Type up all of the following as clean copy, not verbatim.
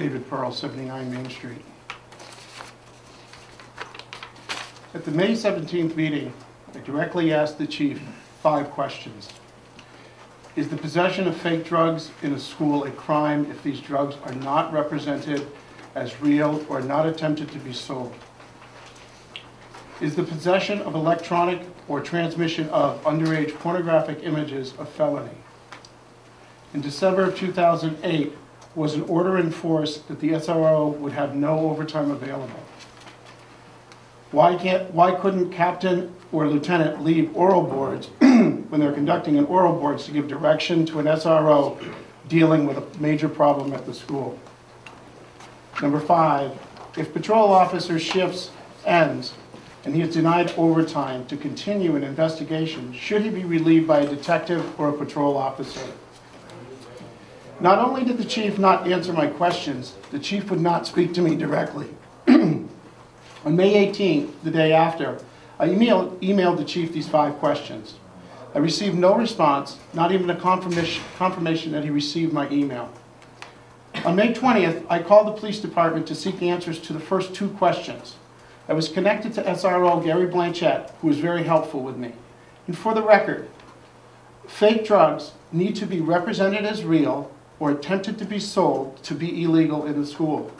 David Pearl, 79 Main Street. At the May 17th meeting, I directly asked the chief 5 questions. Is the possession of fake drugs in a school a crime if these drugs are not represented as real or not attempted to be sold? Is the possession of electronic or transmission of underage pornographic images a felony? In December of 2008, was an order enforced that the SRO would have no overtime available? Why couldn't captain or lieutenant leave oral boards when they're conducting an oral boards to give direction to an SRO dealing with a major problem at the school? Number 5, if patrol officer's shifts ends and he is denied overtime to continue an investigation, should he be relieved by a detective or a patrol officer? Not only did the chief not answer my questions, the chief would not speak to me directly. On May 18th, the day after, I emailed the chief these 5 questions. I received no response, not even a confirmation that he received my email. On May 20th, I called the police department to seek answers to the first 2 questions. I was connected to SRO Gary Blanchette, who was very helpful with me. And for the record, fake drugs need to be represented as real or attempted to be sold to be illegal in the school.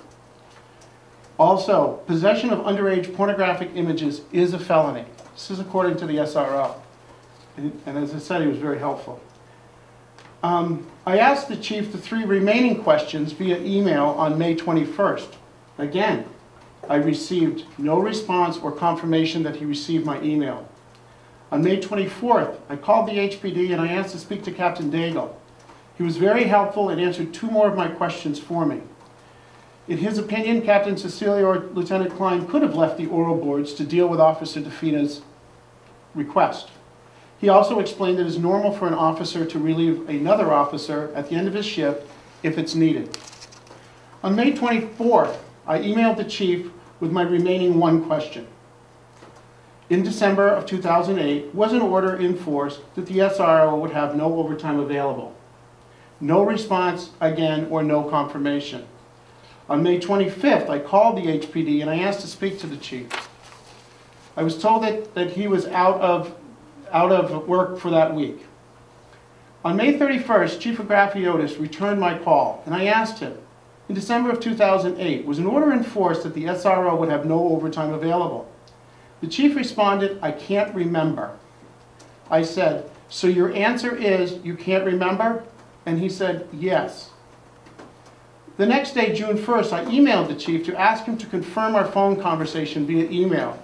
Also, possession of underage pornographic images is a felony. This is according to the SRO. And as I said, he was very helpful. I asked the chief the 3 remaining questions via email on May 21st. Again, I received no response or confirmation that he received my email. On May 24th, I called the HPD and I asked to speak to Captain Daigle. He was very helpful and answered 2 more of my questions for me. In his opinion, Captain Cecilia or Lieutenant Klein could have left the oral boards to deal with Officer DeFina's request. He also explained that it is normal for an officer to relieve another officer at the end of his shift if it's needed. On May 24th, I emailed the chief with my remaining 1 question. In December of 2008, was an order in force that the SRO would have no overtime available? No response again or no confirmation. On May 25th, I called the HPD and I asked to speak to the chief. I was told that he was out of work for that week. On May 31st, Chief Agrafiotis returned my call and I asked him, in December of 2008, was an order in force that the SRO would have no overtime available? The chief responded, I can't remember. I said, so your answer is you can't remember? And he said, yes. The next day, June 1st, I emailed the chief to ask him to confirm our phone conversation via email.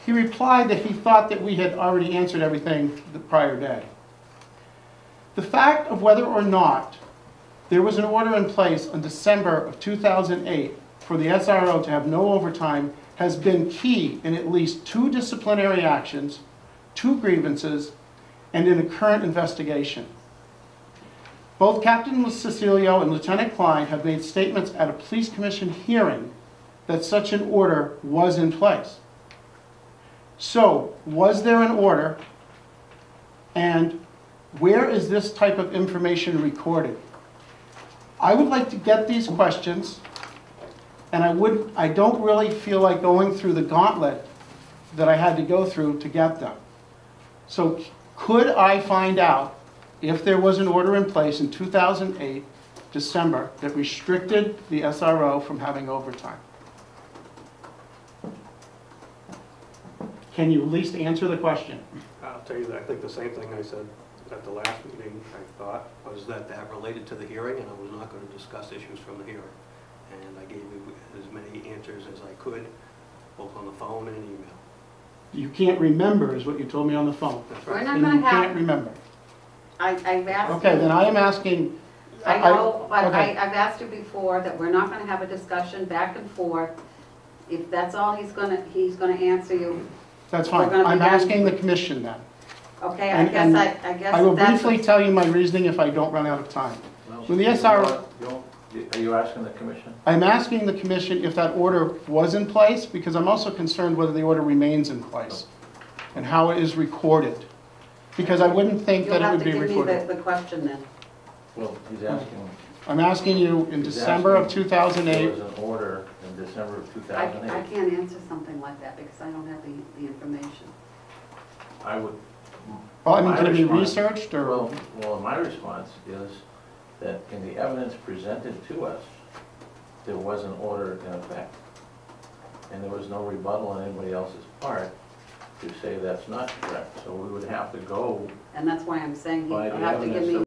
He replied that he thought that we had already answered everything the prior day. The fact of whether or not there was an order in place in December of 2008 for the SRO to have no overtime has been key in at least 2 disciplinary actions, 2 grievances, and in a current investigation. Both Captain Cecilio and Lieutenant Klein have made statements at a police commission hearing that such an order was in place. So, was there an order, and where is this type of information recorded? I would like to get these questions, and I don't really feel like going through the gauntlet that I had to go through to get them. So, could I find out if there was an order in place in 2008, December, that restricted the SRO from having overtime? Can you at least answer the question? I'll tell you that I think the same thing I said at the last meeting, I thought, was that related to the hearing, and I was not going to discuss issues from the hearing. And I gave you as many answers as I could, both on the phone and email. You can't remember is what you told me on the phone. That's We're right. not And going you to have. can't remember. I've asked. Okay, then I am asking. I know, but okay. I've asked you before that we're not going to have a discussion back and forth. If that's all he's going to answer you. That's fine. We're gonna be I'm done. asking the commission then. Okay, And- I guess I will that's. briefly tell you my reasoning if I don't run out of time. When the SRO, Are you asking the commission? I'm asking the commission if that order was in place, because I'm also concerned whether the order remains in place and how it is recorded. Because I wouldn't think that it would be You'll have to give me recorded. the question then. Well, he's asking I'm asking you, in He's December of asking if 2008, There was an order in December of I 2008. can't answer something like that because I don't have the information. I would, well, I mean, My could it be response- researched, or? well, my response is that in the evidence presented to us, there was an order in effect. And there was no rebuttal on anybody else's part to say that's not correct. So we would have to go And that's why I'm saying by he'll the have to give evidence me